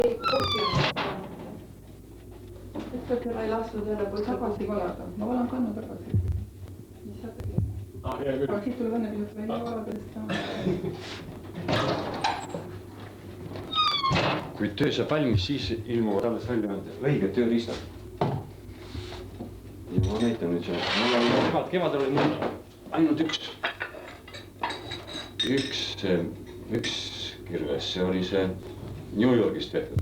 ei Seda ei lastud jälle tagasi valada. Ma valan kannu tagasi. Mis sa tegid? Aga siis tuleb õnne pilt välja valada. Kui töö saab valmis, siis ilmuvad alles välja õiged tööriistad. Ja ma näitan nüüd see. Kevadel oli mul ainult üks kirves. See oli see New Yorgist tehtud.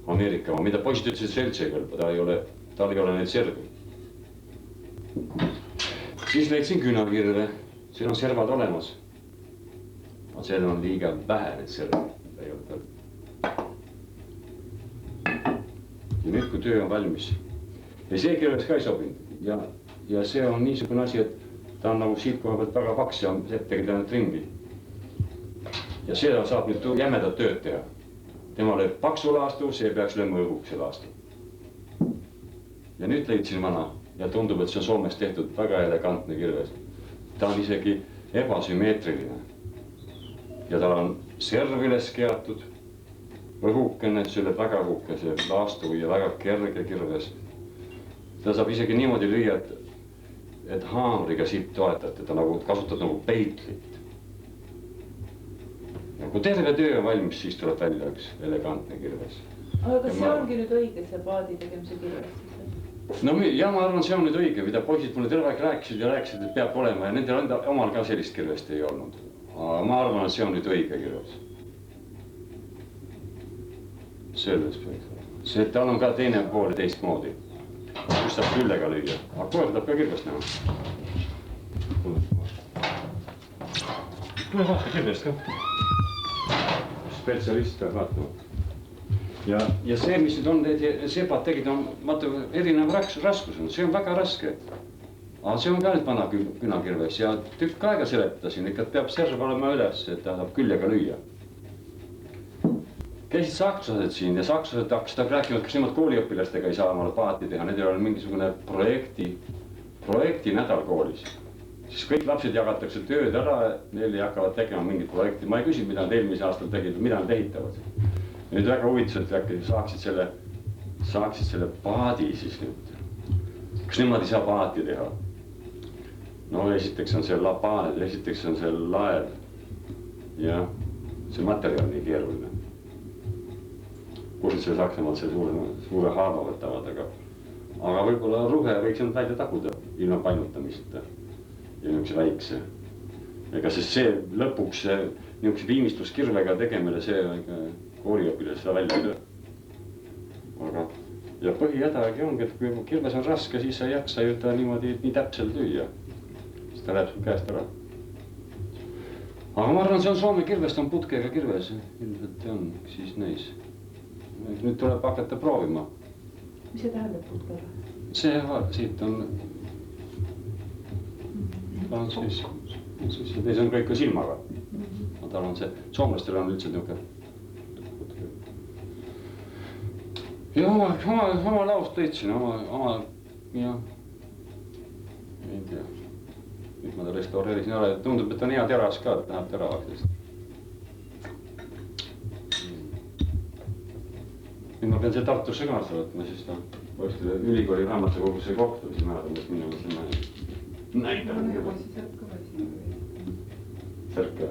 Ameerika, mida poisid ütlesid, see üldse ei kõlba, tal ei ole neid servi. Siis leidsin künakirve, siin on servad olemas. Aga seal on liiga vähe neid servi. Ja nüüd, kui töö on valmis. Ja see kirves ka ei sobinud. Ja see on niisugune asi, et ta on nagu siit koha pealt väga paks ja tegi ta nüüd ringi. Ja seda saab nüüd jämedat tööd teha. Tema lööb paksu laastu, see peaks lööma õhuks see laastu. Ja nüüd leidsin vana ja tundub, et see on Soomes tehtud väga elegantne kirves. Ta on isegi ebasümmeetriline. Ja tal on serv üles keatud, õhukene, selle väga õhukese laastu ja väga kerge kirves. Ta saab isegi niimoodi lüüa, et haamriga siit toetate, ta nagu kasutad nagu peitlit. Ja kui terve töö on valmis, siis tuleb välja üks elegantne kirves. Aga kas see ongi nüüd õige, see paadi tegemise kirves? No ja ma arvan, see on nüüd õige, mida poisid mulle terve aeg rääkisid, et peab olema ja nendel omal ka sellist kirvest ei olnud. Aga ma arvan, et see on nüüd õige kirves. Selles peaks. See, et tal on ka teine pool teistmoodi. Kus saab küllega lüüa. Aga kohe tuleb ka kirvest näha. Tule vaata kirvest ka. Spetsialist peab vaatama. Ja see, mis nüüd on, sepad tegid, on erinev raskus. See on väga raske. Aga see on ka nüüd vana künakirves ja tükk aega seletasin, ikka peab serv olema üles, et ta saab küljega lüüa. Käisid sakslased siin ja sakslased hakkasid rääkima, et kas nemad kooliõpilastega ei saa omale paati teha. Nendel oli mingisugune projekti nädal koolis. Siis kõik lapsed jagatakse tööd ära, neil hakkavad tegema mingit projekti. Ma ei küsinud, mida nad eelmise aastal tegid, mida nad ehitavad. Nüüd väga huvitaselt äkki saaksid selle paadi siis nüüd. Kas nemad ei saa paati teha? No esiteks on see paad, esiteks on see laev. Ja see materjal nii keeruline. Kus see Saksamaalt see suure haava võtavad, aga võib-olla ruhe võiks nad välja taguda ilma painutamist. Ja niisuguse väikse. Ega see lõpuks niisuguse viimistluskirvega tegemine, see kooliõpilas seda välja ei löö. Ja põhihädagi ongi, et kui kirves on raske, siis sa ei jaksa ju ta niimoodi nii täpselt lüüa. Siis ta läheb sul käest ära. Aga ma arvan, see on Soome kirvest, on putkega kirves. Ilmselt on, siis näis. Nüüd tuleb hakata proovima. Mis see tähendab putkega? See siit on siis teis on kõik silmaga. Tal on see, soomlastel on üldse niisugune. Ja oma laust leidsin, oma, ja, ei tea. Nüüd ma ta restaureerisin ära, et tundub, et on hea teras ka, et läheb teravaks. Nüüd ma pean see Tartusse kaasa võtma, siis ta poistele ülikooli raamatukogusse kohtu, siis määrab, et minna sinna näitan. Särke.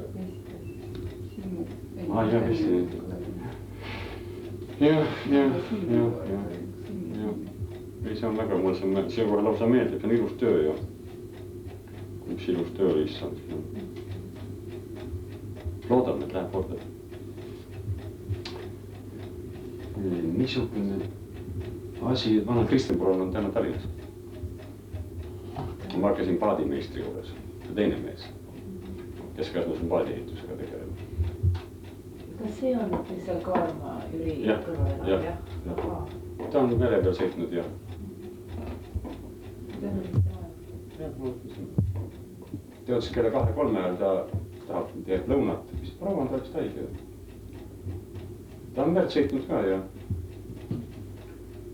Ja, vist. Ja. Ei, see on väga, mul see kohe lausa meeldib, see on ilus töö ja. Üks ilus töö lihtsalt. Loodame, et läheb korda. Niisugune asi, vana Kristjan Purol on täna Tallinnas. Ma hakkasin paadimeistri juures, teine mees, kes kasvas on paadiehitusega tegelema. Kas see on seal Kaarma Jüri kõrval? Jah. Ta on mere peal sõitnud ja. Teadis kelle 2-3 ajal ta tahab teeb lõunat, mis proua on tahaks taigi. Ta on merd sõitnud ka ja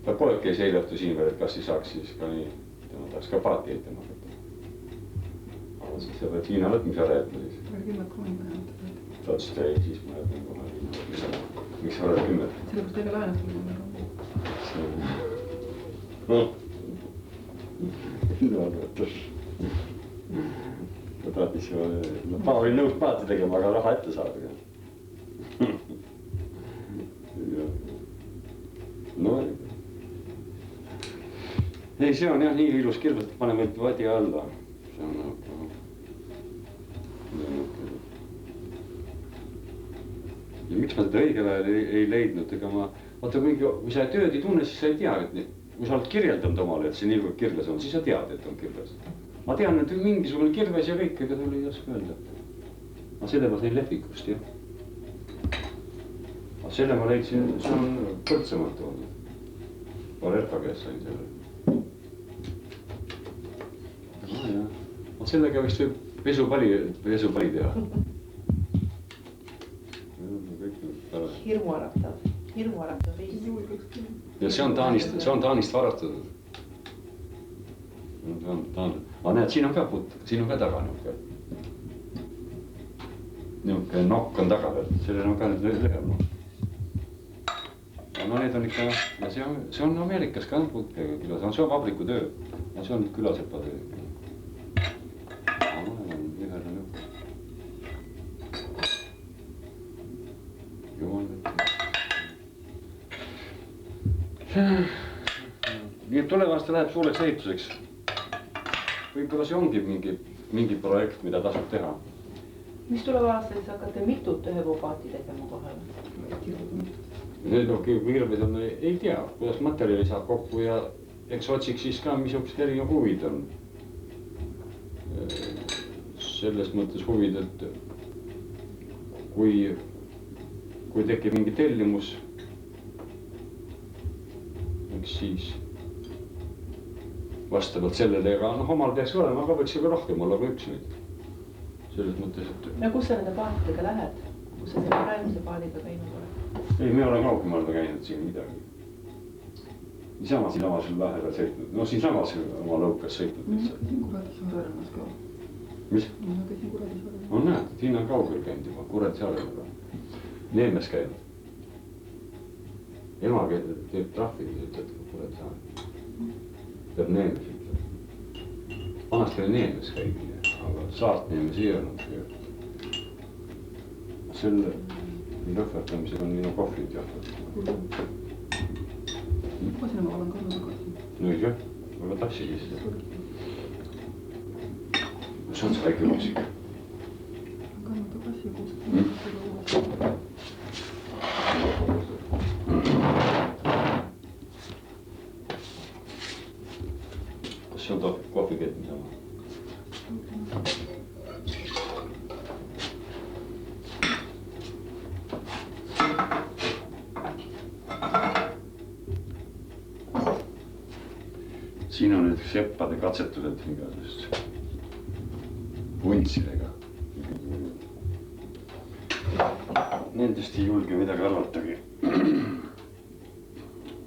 ta poeg käis eile õhtu siin veel, et kas ei saaks siis ka nii, tema tahaks ka paati ehitama hakata. Aga siis see peab Hiina võtmise ära jätma siis. Ta ütles, et ei, siis ma jätan kohe Hiina võtmise ära. Miks sa oled 10? Sellepärast teile laenast ma tahtis ju, ma olin nõus paati tegema, aga raha ette saada. No ei, see on jah nii ilus kirjas, et paneme ainult vadi alla. See on ja miks ma seda õigel ajal ei leidnud, ega ma, vaata kui sa tööd ei tunne, siis sa ei tea, et kui sa oled kirjeldanud omale, et see nii kui kirjas on, siis sa tead, et on kirjas. Ma tean, et mingisugune kirves ja kõik, ega tuli ei oska öelda. Ma selle ma sain lepikust, jah. Selle ma leidsin, see on Põltsamalt olnud. Valerta käest sain selle. Sellega vist võib pesupali teha. Hirmuäratav viis. Ja see on Taanist varastatud. Aga näed, siin on ka taga niuke nokk on taga veel, sellel on ka nüüd lühem. No need on ikka, ja see on Ameerikas ka putkega külas, see on vabriku töö. Ja see on nüüd külasepa töö. Nii et tuleva aasta läheb suureks ehituseks. Võib-olla see ongi mingi projekt, mida tasub teha. Mis tuleva aasta siis hakkate mitut ööpupaati tegema kohale? Need on kõigepealt on, ei tea, kuidas materjali saab kokku ja eks otsiks siis ka, missugused erinevad huvid on. Selles mõttes huvid, et kui tekib mingi tellimus, eks siis vastavalt sellele, ega omal peaks olema, aga võiks ka rohkem olla kui üks nüüd. Selles mõttes, et... Ja kus sa nende paatidega lähed? Kus sa selle praeguse paadiga käinud oled? Ei, me olen kaugemalda käinud siin midagi. Niisama siin avasel lähedal sõitnud. No siin samas oma lõukas sõitnud. Ma käisin Kuradisaaremaas ka. Mis? Ma käisin Kuradisaaremaas. On näed, siin on kaugel käinud juba, Kuradisaaremaga. Neemes käinud. Ema teeb trahvi, ütleb Kuradisaaremaga. Teeb Neemes ütleb. Vanasti oli Neemes käimine, aga Saart Neemes ei olnud. Selle lõhvetamisel on minu kohvrid jahvad. Sinna ma olen kannu tagasi. No ikka, aga tahtsigi seda. See on see väike muusika. Kannu tagasi ja kust. Kas see on kohvikett niisama? Siin on nüüd seppade katsetused igasugust vuntsidega. Nendest ei julge midagi arvatagi.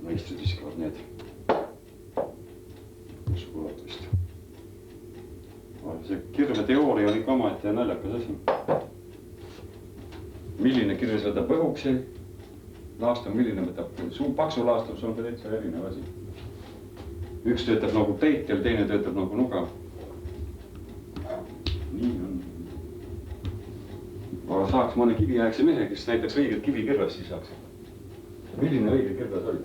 Naistud viskavad need suulatust. See kirve teooria oli ka omaette naljakas asi. Milline kirves võtab õhuks ja laastab, milline võtab paksu laastab, see on ka täitsa erinev asi. Üks töötab nagu peitel, teine töötab nagu nuga. Nii on. Aga saaks mõne kiviaegse mehe, kes näitaks õiget kivikirves, siis saaks. Milline õige kirves oli?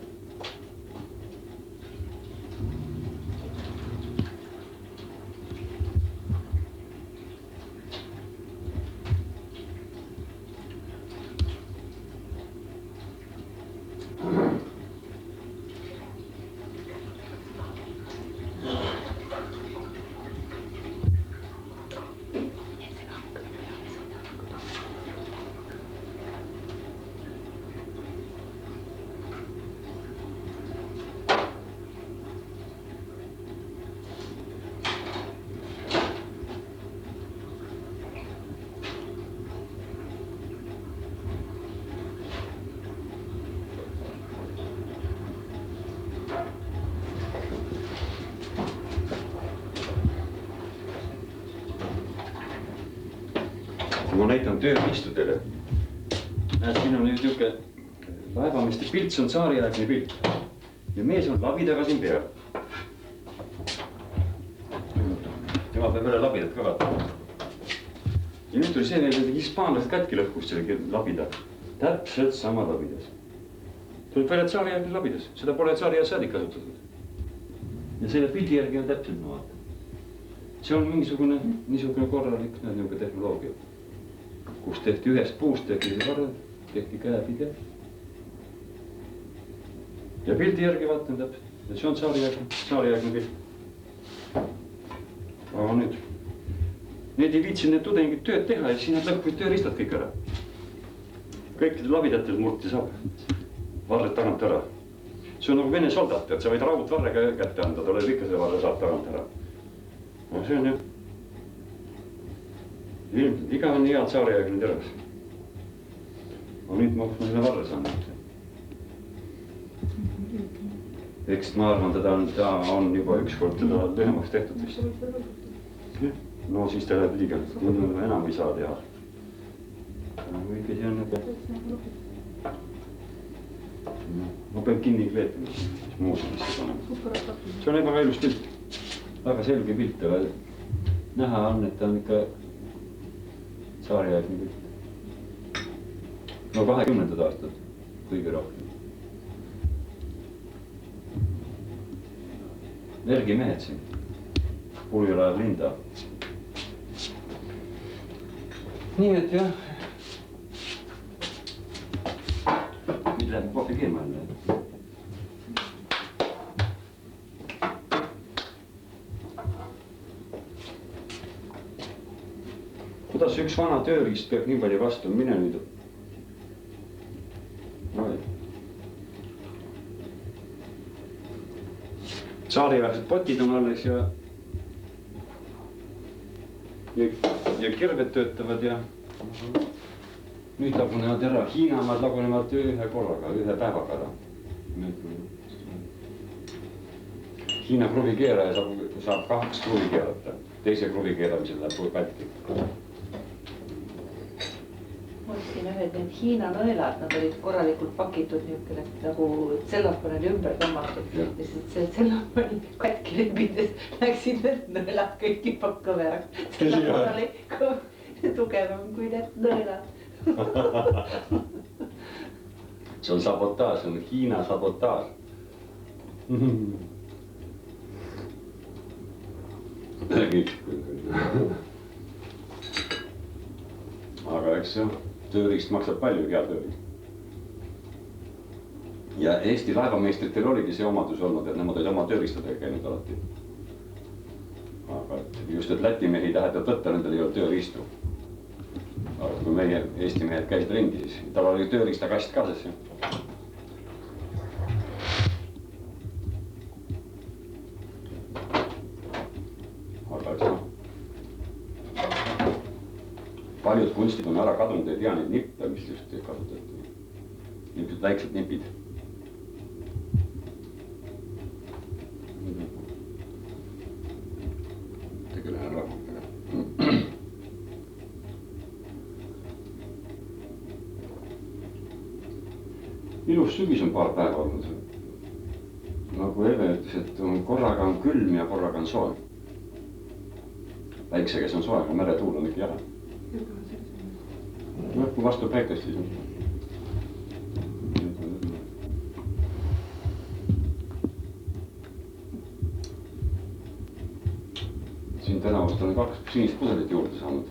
Ma näitan tööriistudele. Näed, siin on nüüd niuke laevameeste pilt, see on tsaariaegne pilt. Ja mees on labidaga siin peal. Tema peab üle labidat ka vaatama. Ja nüüd tuli see veel, et hispaanlased kätki lõhkus selle labida. Täpselt sama labidas. Tuleb välja tsaariaegne labidas. Seda pole tsaariaeg saadik kasutatud. Ja selle pildi järgi on täpselt ma vaatan. See on mingisugune niisugune korralik niisugune tehnoloogia, kus tehti ühest puust, tehti varre, tehti käepide. Ja pildi järgi vaatan täpselt. Ja see on tsaariaegne pilt. Aga nüüd, need ei viitsi need tudengid tööd teha ja siis nad lõhkuid tööriistad kõik ära. Kõikide labidatel murti saab varred tagant ära. See on nagu Vene soldat, et sa võid raudvarre kätte anda, tuleb ikka see varre saab tagant ära. No see on jah. Ilmselt iga on hea tsaariaegne teras. Aga nüüd ma selle varre saan. Eks ma arvan, ta on juba ükskord teda lühemaks tehtud vist. No siis ta läheb liiga, enam ei saa teha. Võike see on nagu... Ma pean kinni kleetima, mis muuseumisse panema. See on väga ilus pilt. Väga selge pilt, aga näha on, et ta on ikka tsaariaegne pilt. No 20. aastad kõige rohkem. Vergimehed siin. Puljalaev Linda. Nii et jah. Nüüd läheb kohvi keema enne. Kuidas üks vana tööriist peab nii palju vastu, mine nüüd. Tsaariaegsed potid on alles ja kirved töötavad ja nüüd lagunevad ära. Hiinamaad lagunevad ühe korraga, ühe päevaga ära. Hiina kruvikeeraja saab 2 kruvi keerata. Teise kruvi keeramisel läheb pätki. Mõtlesin ühed need Hiina nõelad, nad olid korralikult pakitud niisugune nagu tsellofan oli ümber tõmmatud. Ja see tsellofani katki lebides läksid need nõelad kõik juba kõveraks. Tsellofan oli tugevam kui need nõelad. See on sabotaaž, see on Hiina sabotaaž. Aga eks see tööriist maksab palju, hea tööriist. Ja Eesti laevameistritel oligi see omadus olnud, et nemad olid oma tööriistadega käinud alati. Aga just, et Läti mehi tähendab võtta, nendel ei olnud tööriistu. Aga kui meie Eesti mehed käisid ringi, siis tal oli tööriistakast kaasas. Aga eks paljud kunstid on ära kadunud, ei tea neid nippe, mis just kasutati. Niisugused väiksed nipid. Tegelen rahvutega. Ilus sügis on paar päeva olnud. Nagu Eve ütles, et korraga on külm ja korraga on soe. Väikse, kes on soe, aga meretuul on ikka jähe. No, kui vastu päikest siis on. Siin tänavast olen 2 sinist pudelit juurde saanud.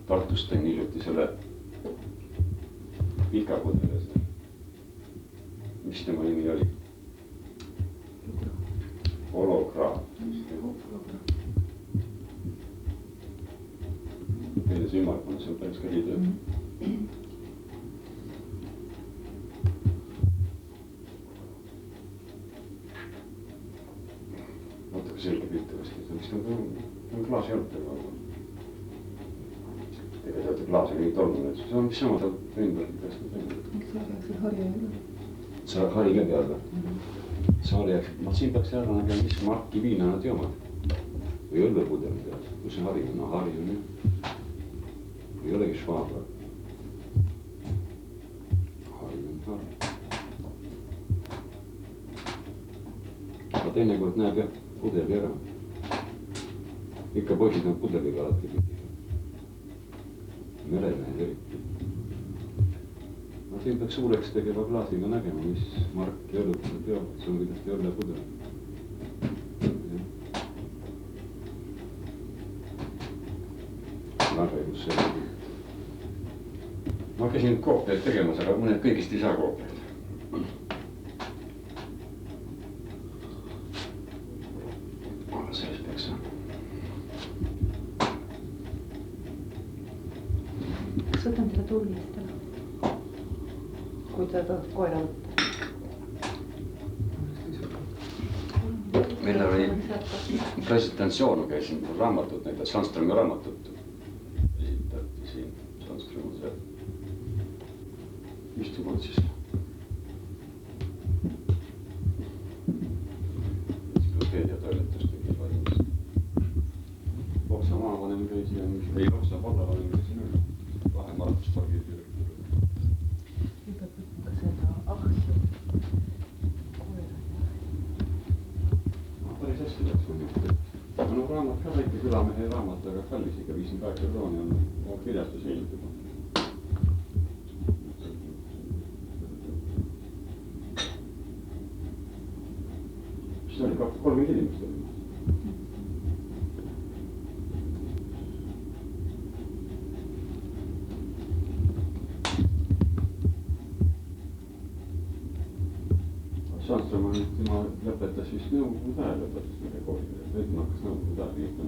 Tartust tõin hiljuti selle pika pudeles. Mis tema nimi oli? Holograaf. Teile see ümmargune, see on päris ka liidu. Vaatake selge pilte vastu, mis on klaas jõudega. Ega te olete klaasi nii tolmune, et see on mis sama tal ümber. Miks saariaegsel hari ei ole? Sa hari ka peal või? Saariaegsel, ma siin peaks ära nägema, mis marki viina nad joomad. Või õllepudel peal. Kus see hari on? No hari on jah. Ei olegi švaabla. aga teinekord näeb jah pudeli ära. Ikka poisid on pudeliga alati pidi. Meremehed eriti. No siin peaks suureks tegeva klaasiga nägema, mis Mark ja õlut teab, see on kindlasti õllepudel. Väga ilus see oli. Ma käisin koopiaid tegemas, aga mõned kõigist ei saa koopiaid. Sellest peaks saama. Võtan selle tullist ära, kui ta tahab koera võtta. Meil oli presentatsioon, käisin raamatut, näiteks Sandströmi raamatut. Esitati siin Sandströmi seal. Istuvad siis. Entsüklopeedia toimetus tegi valimist. Loksa maavanem käis ja ei Loksa vallavanem käis siin üle. Markustorgi direktor. Nüüd peab võtma ka seda ahju. Koera. Päris hästi läks mõni. No raamat ka väike külamehe raamat, aga kallis ikka 58 krooni on kirjastus eelnud juba. Siis oli 30 inimest oli. Sandström on, tema lõpetas vist Nõukogude ajal lõpetas meie koolile. Nüüd ma hakkas Nõukogude ajal liitma.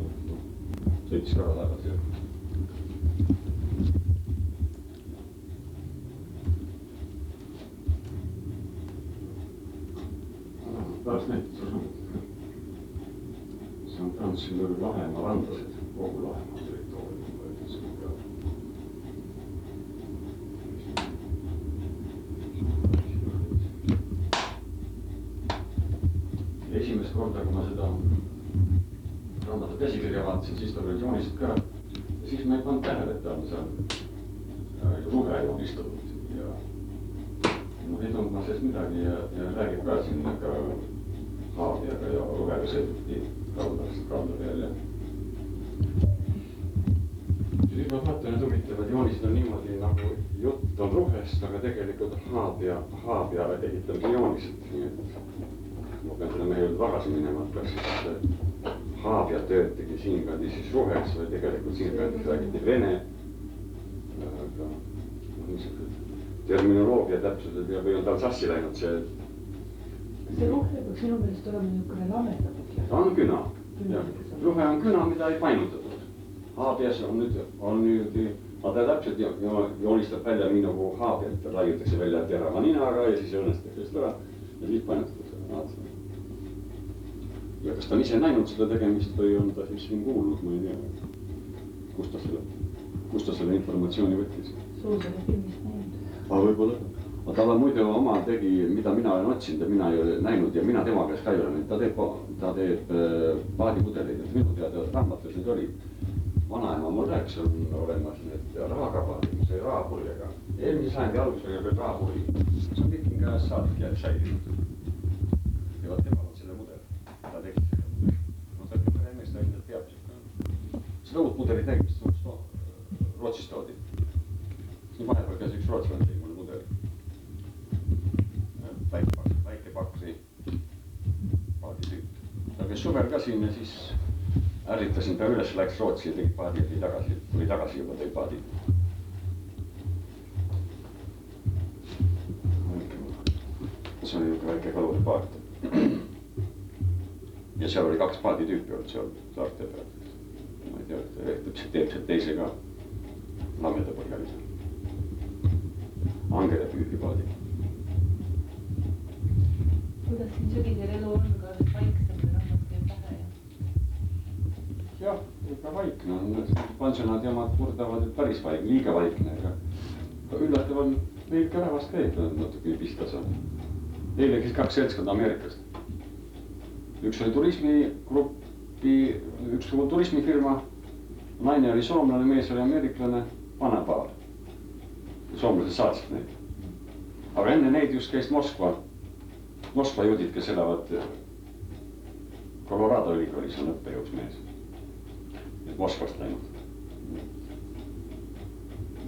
Sõitis ka tagasi. Pärast näitas. See on Prantsusel Lahemaa randlased. Kogu Lahemaa territoorium. Esimest korda, kui ma seda raamatu käsikirja vaatasin, siis ta oli joonised ka. Ja siis ma ei pannud tähele, et ta on seal ruhe joonistatud. Ja ei tundnud ma sellest midagi ja räägib ka siin ka haaviaga ja ruhega sõideti randa peal. Siis ma vaatan, et huvitavad joonised on niimoodi, nagu jutt on ruhest, aga tegelikult haavia ehitamise joonised. Nii et ma pean selle mehe juurde tagasi minema, et kas siis haavia töötegi siinkandi siis ruheks või tegelikult siinkandi räägiti vene. Aga terminoloogia täpsused ja või on tal sassi läinud see. See ruhe peaks sinu meelest olema niisugune lametatud. Ta on küna. Ruhe on küna, mida ei painutatud. Haavias on nüüd, aga ta täpselt joonistab välja nii nagu haaviat, raiutakse välja terava ninaga ja siis õnnestakse seda ära ja siis painutatakse. Ja kas ta on ise näinud seda tegemist või on ta siis siin kuulnud, ma ei tea, kus ta selle informatsiooni võttis. Suusele filmist näinud. Aga võib-olla. Aga tal on muidu oma tegi, mida mina olen otsinud ja mina ei ole näinud ja mina tema käes ka ei ole näinud. Ta teeb paadipudeleid, et minu teada raamatus nüüd oli. Vanaema mul rääkis, on olemas need raagapaadid, mis oli raapurjega. Eelmise sajandi alguses oli veel raapuri. See on kõik käes saadik jääb säilinud. Ja vaat temal on selle mudel. Ta tegi selle mudel. No ta ühe meest ta ilmselt teab siuke. Seda uut mudeli tegimist Rootsist toodi. Siin vahepeal käis üks rootslane tegi mulle mudeli. Väike pakri paaditüüp. Ta käis suvel ka siin ja siis ärritasin ta üles, läks Rootsi ja tegi paadi ja tuli tagasi juba tõi paadi. See oli niisugune väike kaluri paat. Ja seal oli 2 paaditüüpi olnud seal saarte peal. Ma ei tea, et ta teeb seal teise ka lameda põhjalise. Angede püügipaadi. Kuidas siin sügisel elu on, ka vaiksem või rahvas käib pähe ja? Jah, ikka vaikne on. Pansionaad ja omad kurdavad, et päris vaikne, liiga vaikne. Aga üllatav on, meil ka rahvast käib natuke pistas on. Eile käis 2 seltskonda Ameerikast. Üks oli turismifirma, naine oli soomlane, mees oli ameeriklane, vanapaar. Soomlased saatsid neid. aga enne neid just käis Moskva juudid, kes elavad Colorado ülikoolis on õppejõuks mees. Moskvast läinud.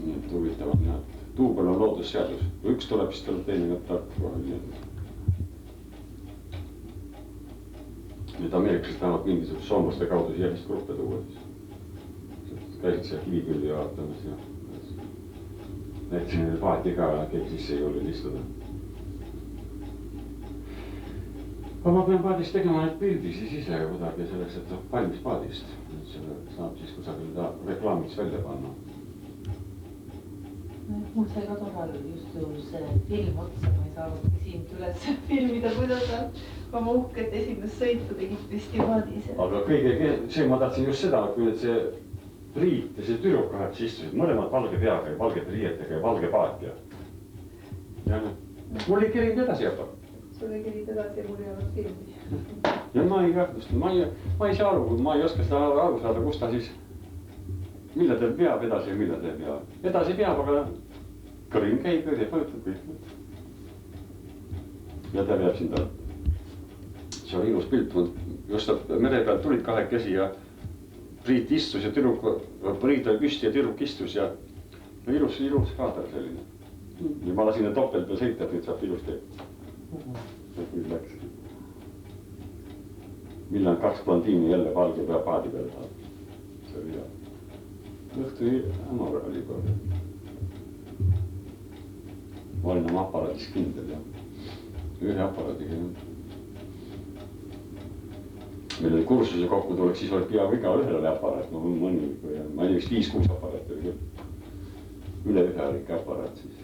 Nii et huvitav on jah, et duubel on loodusseadus. Kui üks tuleb, siis tuleb teine tark kohe. Nüüd ameeriklased tahavad mingisugust soomlaste kaudu järjest gruppe tuua. Käisid seal Kivikülli vaatamas ja näitasin neile paati ka, keegi sisse ei julgenud istuda. Aga ma pean paadist tegema need pildi siis ise kuidagi selleks, et valmis paadist. Selle saab siis kusagil reklaamiks välja panna. Mul sai ka tollal just ju see film otsa, ma ei saanudki siin üles filmida, kuidas sa oma uhket esimest sõitu tegid festivaadis. Aga kõige, see ma tahtsin just seda, kui nüüd see Priit ja see tüdruk kaheksa istusid, mõlemad valge peaga ja valgete riietega ja valge paat ja mul ei kerinud edasi jätta. Sul ei kerid edasi ja mul ei olnud filmi. Ja ma ei kahtlust, ma ei saa aru, ma ei oska seda aru saada, kus ta siis, mille ta peab edasi ja mille ta peab. Edasi peab, aga kõrin käib ja põjutab kõik. Ja ta peab siin tal. See oli ilus pilt, just mere pealt tulid kahekesi ja Priit istus ja Priit oli püsti ja tüdruk istus ja ilus kaader selline. Ja ma lasin topelt peal sõita, et nüüd saab ilusti. Nüüd läks. Millal 2 blondiini jälle valge pea paadi peale saab. See oli hea. Õhtu ämar oli kohe. Ma olin oma aparaadis kindel ja ühe aparaadiga. Meil oli kursuse kokku tuleks, siis oli peaaegu iga ühel oli aparaat. Ma ei vist 5-6 aparaat oli küll. Üle ühe oli ikka aparaat siis.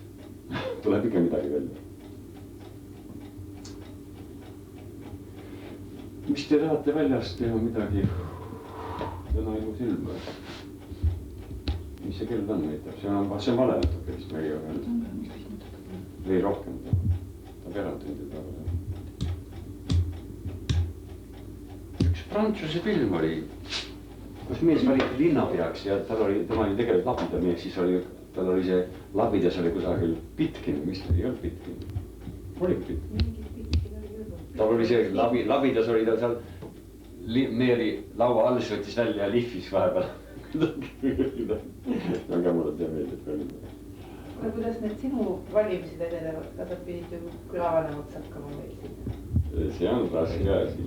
Tuleb ikka midagi välja. Mis te tahate väljast teha midagi? Täna ilus ilm. Mis see kell on näitab? See on vale natuke vist meie või rohkem. Ta peratundi taga. Prantsuse film oli, kus mees valiti linnapeaks ja tema oli tegelikult labida mees, siis tal oli see labidas oli kusagil Pitkin, mis ei olnud Pitkin? Oli Pitkin? Tal oli see labidas oli ta seal meeri laua all, siis võttis välja ja lihvis vahepeal. Aga mulle tea meeldib välja. Aga kuidas need sinu valimised edelevad, nad pidid ju külavanemaks hakkama meil siin? See on raske asi.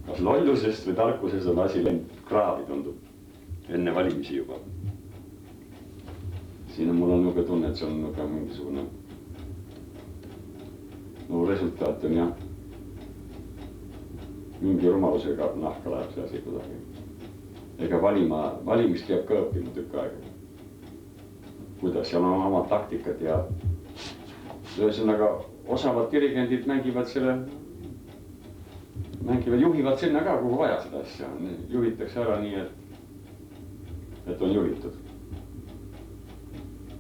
Kas lollusest või tarkusest on asi läinud kraavi, tundub, enne valimisi juba. Siin mul on nuke tunne, et see on nuke mingisugune resultaat on jah. Mingi rumalusega nahka läheb see asi kuidagi. Ega valimist peab ka õppima tükk aega. Kuidas seal on oma taktikad ja ühesõnaga osavad dirigendid juhivad sinna ka, kuhu vaja seda asja. Juhitakse ära nii, et on juhitud.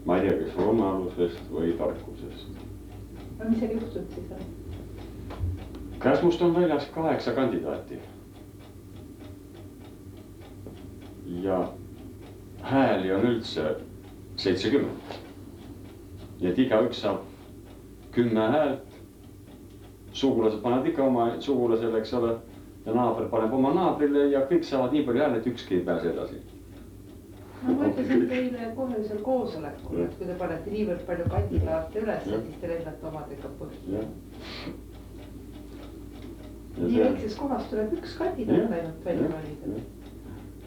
Ma ei tea, kas rumalusest või tarkusest. No mis seal juhtud siis on? Käsmust on väljas 8 kandidaati. Ja hääli on üldse 70. Nii et igaüks saab 10 häält. Sugulased panevad ikka oma sugulasele, eks ole, ja naaber paneb oma naabrile ja kõik saavad nii palju hääle, et ükski ei pääse edasi. No ma ütlesin teile kohe seal koosolekul, et kui te panete niivõrd palju kandidaate üles, siis te lendate omadega põhja. Nii väikses kohas tuleb üks kandidaat ainult välja valida.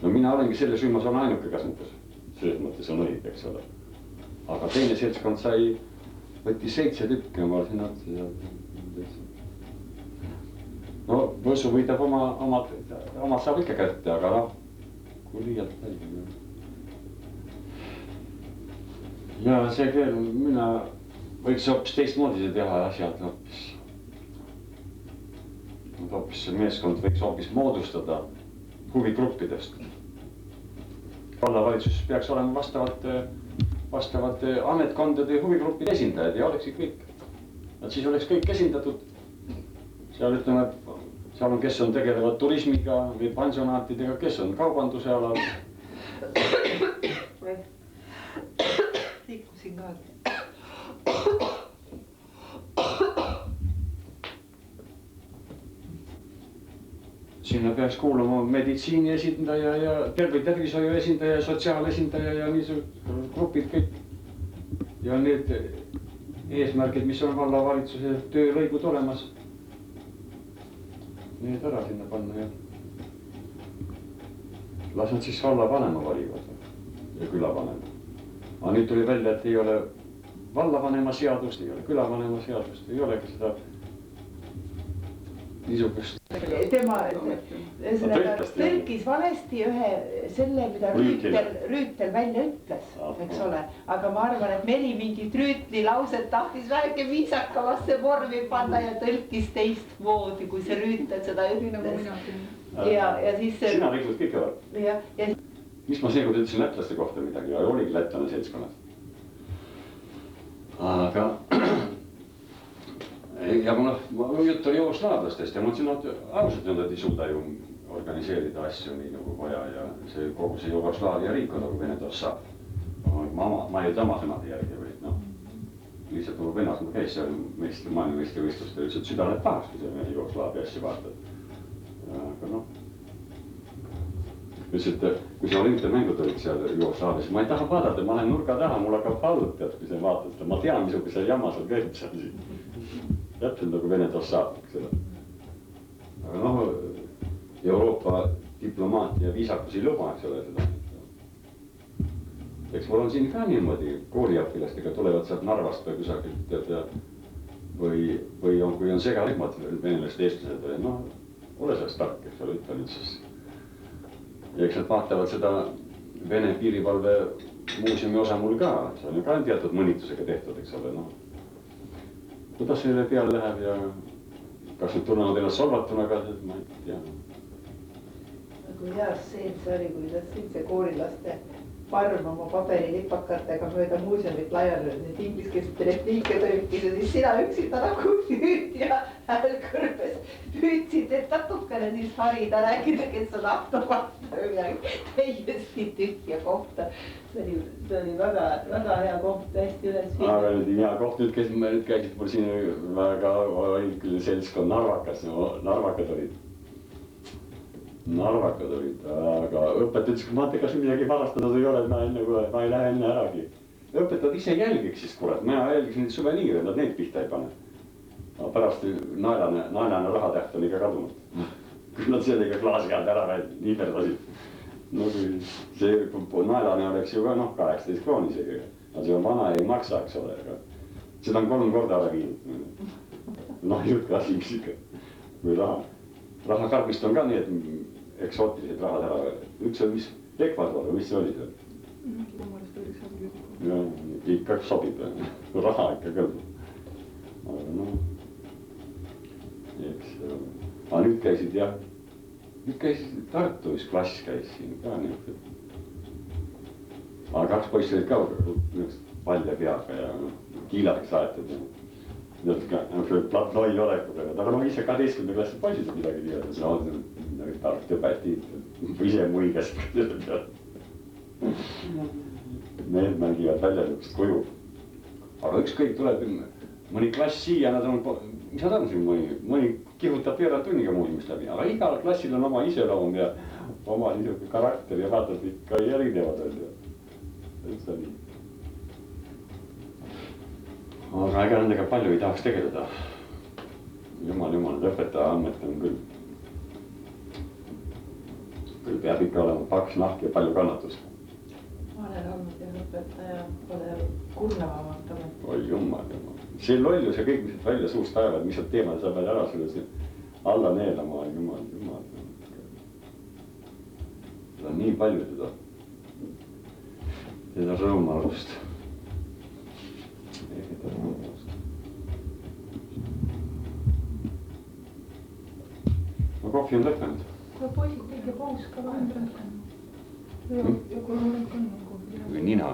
No mina olengi selles rühmas on ainuke kasmutus. Selles mõttes on õige, eks ole. Aga teine seltskond võttis 7 tükki ja ma olin otsa. No Võsu võidab omad saab ikka kätte, aga noh, kui liialt välja. Ja see veel, mina võiks hoopis teistmoodi see teha asjad hoopis. See meeskond võiks hoopis moodustada huvigruppidest. Vallavalitsus peaks olema vastavate ametkondade ja huvigruppide esindajad ja oleksid kõik. Et siis oleks kõik esindatud. Seal ütleme, seal on, kes on tegelevad turismiga või pensionaatidega, kes on kaubanduse alal. liikusin ka. Sinna peaks kuuluma meditsiini esindaja ja tervishoiu esindaja ja sotsiaalesindaja ja niisugused grupid kõik. Ja need eesmärgid, mis on vallavalitsuse töölõigud olemas, need ära sinna panna ja las nad siis vallavanema valivad ja külavanema. Aga nüüd tuli välja, et ei ole vallavanema seadust, ei ole külavanema seadust, ei olegi seda niisugust. Tema tõlkis valesti ühe selle, mida Rüütel välja ütles, eks ole. Aga ma arvan, et Meri mingit Rüütli lauset tahtis väike viisakamasse vormi panna ja tõlkis teistmoodi, kui see Rüütel seda ütles. Ja siis... Sina liikled kõik ära. Mis ma seekord ütlesin lätlaste kohta midagi ja oligi lätlane seltskonnas. Aga... Ja kui jutt oli jugoslaavlastest ja mõtlesin, et ausalt nad ei suuda ju organiseerida asju nii nagu vaja ja kogu see Jugoslaavia riik on nagu Venedas saab. Ma ei tema sõnade järgi või lihtsalt nagu vennas ma käis seal maailmavõistlustel ja ütles, et süda läheb pahaks, kui see Jugoslaavia asja vaatad. Aga ütles, et kui see olümpiamängud olid seal Jugoslaavias, ma ei taha vaadata, ma lähen nurga taha, mul hakkab halb tead, kui sa vaatad, ma tean, missuguse jama seal käib seal siin. Täpselt nagu Venedas saab, eks ole. Aga Euroopa diplomaatia viisakus ei luba, eks ole seda. Eks mul on siin ka niimoodi kooliõpilastega tulevad sealt Narvast või kusagilt või kui on segarühmad venelast eestlased või ole sellest tark, eks ole, ütle nüüd siis. Ja eks nad vaatavad seda Vene piirivalve muuseumi osa mul ka, see on ju ka teatud mõnitusega tehtud, eks ole. Kuidas neile peale läheb ja kas nüüd tunnevad ennast solvatuna ka, ma ei tea. Kui hea seen see oli, kui siin see koorilaste parm oma paberilipakatega mööda muuseumit laiali need ingliskeelsed repliike tõlkis ja siis sina üksinda nagu nüüd ja hääl kõrbes püüdsid, et natukene siis harida, rääkida, kes on automatta või midagi täiesti tühja kohta. See oli väga hea koht, hästi üles viidud. Aga nüüd hea koht, nüüd käisid mul siin väga õigel seltskond Narvakad olid, aga õpetajad ütles, et vaata, kas midagi varastada ei ole, ma ei lähe enne äragi. Õpetajad ise jälgiks siis, kurat, mina jälgisin neid suveniire, nad neid pihta ei pane. Pärast naelane rahatäht on ikka kadunud. Kui nad sellega klaasi alt ära niiberdasid. Kui see naelane oleks ju ka 18 krooni isegi. Aga see on vana ja ei maksa, eks ole. Seda on 3 korda ära viinud. Jutt klassiks ikka. Või rahakarbist on ka nii, et eksootilised rahad ära. Üks on mis Ekvador, mis see oli seal? Ja, ikka sobib. Raha ikka kõlb. Aga eks. Aga nüüd käisid jah. Nüüd käisid Tartus klass käis siin ka niisugused. Aga 2 poissi olid ka palja peaga ja kiiladeks aetud. Platnoi olekuga, aga ise 12. klassi poisid midagi tiivad, see on tark tõbeti, ise muigas. Need mängivad välja niisugust kuju. Aga ükskõik tuleb mõni klass siia, mis nad on siin mõni kihutab veerand tunniga muuseumist läbi, aga igal klassil on oma iseloom ja oma niisugune karakter ja vaatad ikka erinevad välja. Üldse nii. Aga ega nendega palju ei tahaks tegeleda. Jumal, need õpetaja andmed on küll. Küll peab ikka olema paks nahk ja palju kannatust. Ma olen olnud ja õpetaja pole kurnavamat amet. Oi jumal. See lollus ja kõik, mis välja suust ajavad, mis on teemad, sa pead ära selle alla neelama. Jumal. Seda on nii palju seda rõõmalust. Kohvi on lõppenud. Kui poisid tegi paus ka vahendanud. Ja kui olen kannu. Või nina.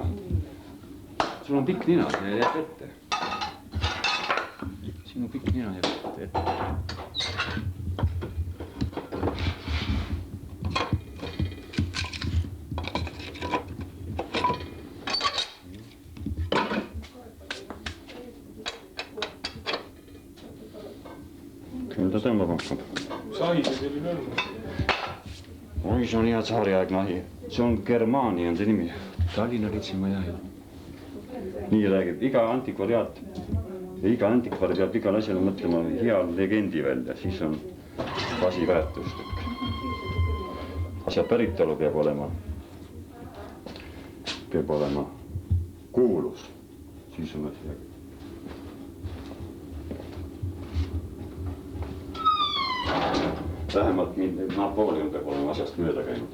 Sul on pikk nina, see jääb ette. Sinu pikk nina jääb ette. tõmbab rohkem. Sai see selline on. Oi, see on hea tsaariaegne ahi. See on Germaani on see nimi. Tallinna litsi ma ei tea. Nii räägib iga antikvariaat ja iga antikvar peab igal asjale mõtlema hea legendi välja, siis on asi väärtuslik. Asja päritolu peab olema kuulus, siis on asi äge. Vähemalt Napoleon peab olema asjast mööda käinud.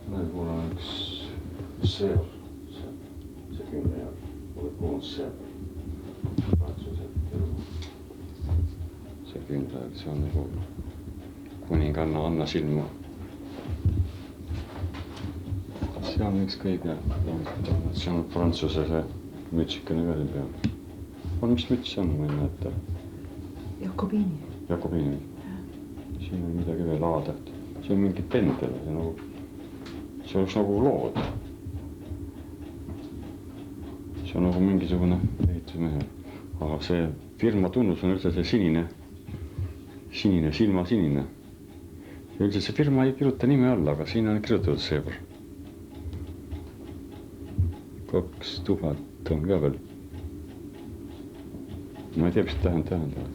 Võib-olla üks seor, see kümne jääb, oled kuulnud seor. See kümne jääb, see on nagu kuninganna Anna Silma. See on üks kõige, see on Prantsuse see mütsikene ka siin peal. On mis müts on, ma ei näeta. Jakobiini. Siin on midagi veel A-täht. See on mingi pendel, see oleks nagu lood. See on nagu mingisugune ehitusmehe. Aga see firma tunnus on üldse see sinine, silmasinine. Ja üldse see firma ei kirjuta nime alla, aga siin on kirjutatud seebr. 2000 on ka veel. Ma ei tea, mis tähendavad.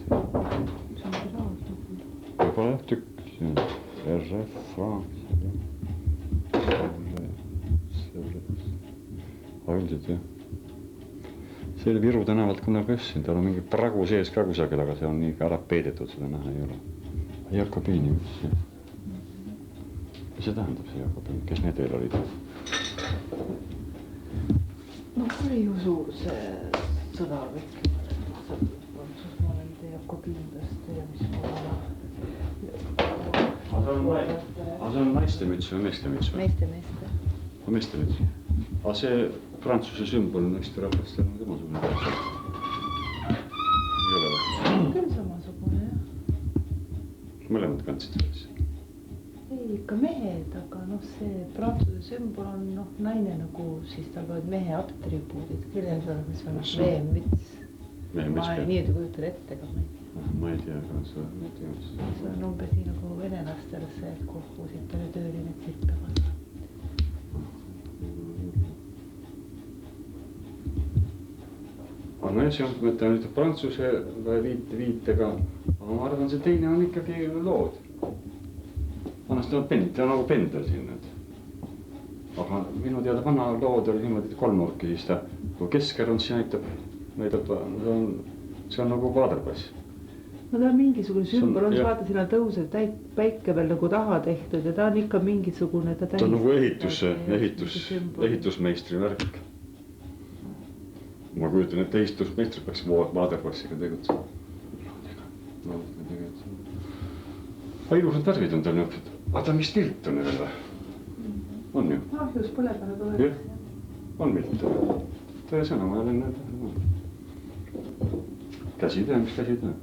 Võib-olla tükk, see on RF France. Aga üldiselt jah. See oli Viru tänavalt kunagi össin, tal on mingi pragu sees ka kusagil, aga see on nii ära peedetud, seda näha ei ole. Jakobiini, mis see tähendab see Jakobiini, kes need veel olid? No oli ju suur see sõna kõik. Ma olen Jakobiinlast ja mis Aga see on naiste müts või meeste müts või? Meeste müts. Aga see Prantsuse sümbol on hästi rahvast on samasugune. Ei ole või? Küll samasugune, jah. Mõlemad kandsid selles. Ei, ikka mehed, aga see Prantsuse sümbol on naine nagu, siis tal olid mehe atribuudid. Küll see on veemüts. Ma nii ei kujutan ette, aga ma ei tea, aga see on umbes nii nagu venelastele see, et kuhu siit oli tööline tsirpevad. No jah, see on, kui võtta nüüd Prantsuse viitega, aga ma arvan, see teine on ikkagi lood. Annast ta on nagu pendel siin. Aga minu teada vana lood oli niimoodi kolmnurki, siis ta, kui kesker on, siis näitab, see on nagu vaaderpass. No ta on mingisugune sümbol, on vaata sinna tõusev päike veel nagu taha tehtud ja ta on ikka mingisugune. Ta on nagu ehitusmeistri värk. Ma kujutan, et ehitusmeistri peaks vaaderpassiga tegutsema. Aga ilusad värvid on tal niisugused. Vaata, mis pilt on veel või? On ju? Just põle peale tuleb. Jah, on pilt. Tõesõna, ma olen näinud. Käsitöö, mis käsitöö?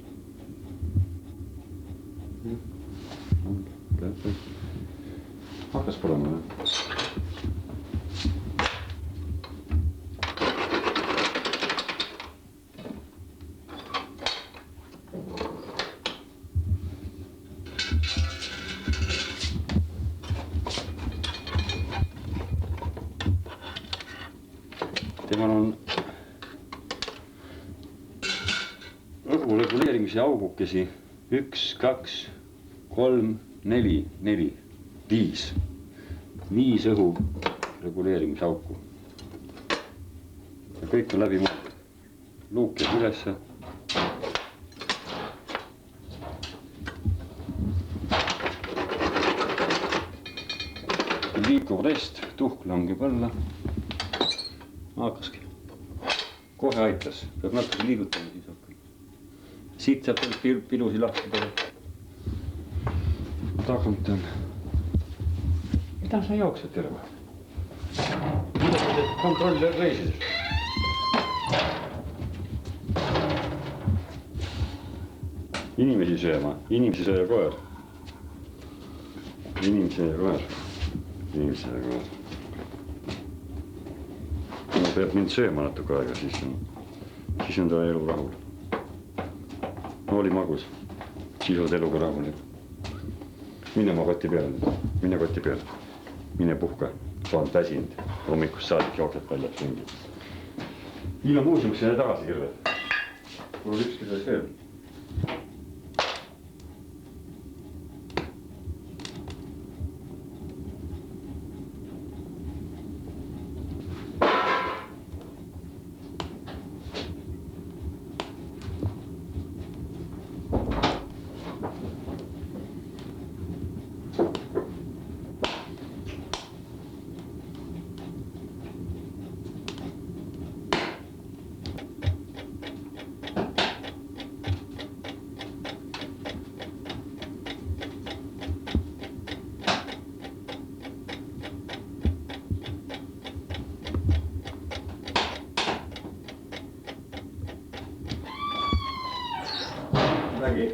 Hakkas põlema, jah? Temal on õhureguleerimise augukesi 1, 2, 3, 4, 5 õhu reguleerimise auku. Ja kõik on läbi mõeldud. Luuk jääb ülesse. Liikuv rest, tuhk langeb alla. Hakkaski. Kohe aitas. Peab natuke liigutama, siis hakkab. Siit saab pilusi lahti teha. Tagant on. Mida sa jooksed terve? Mida sa teed kontrolli reisidel? Inimesi sööma. Inimesi söö koer. Inimesi söö koer. peab mind sööma natuke aega, siis on ta elu rahul. Oli magus, siis oled eluga rahul. Mine oma koti peale, mine koti peale, mine puhka, sa oled väsinud, hommikust saadik jooksed väljad ringi. Hiina muuseumisse jäi tagasi kirved, mul oli ükski selles veel. Nägi?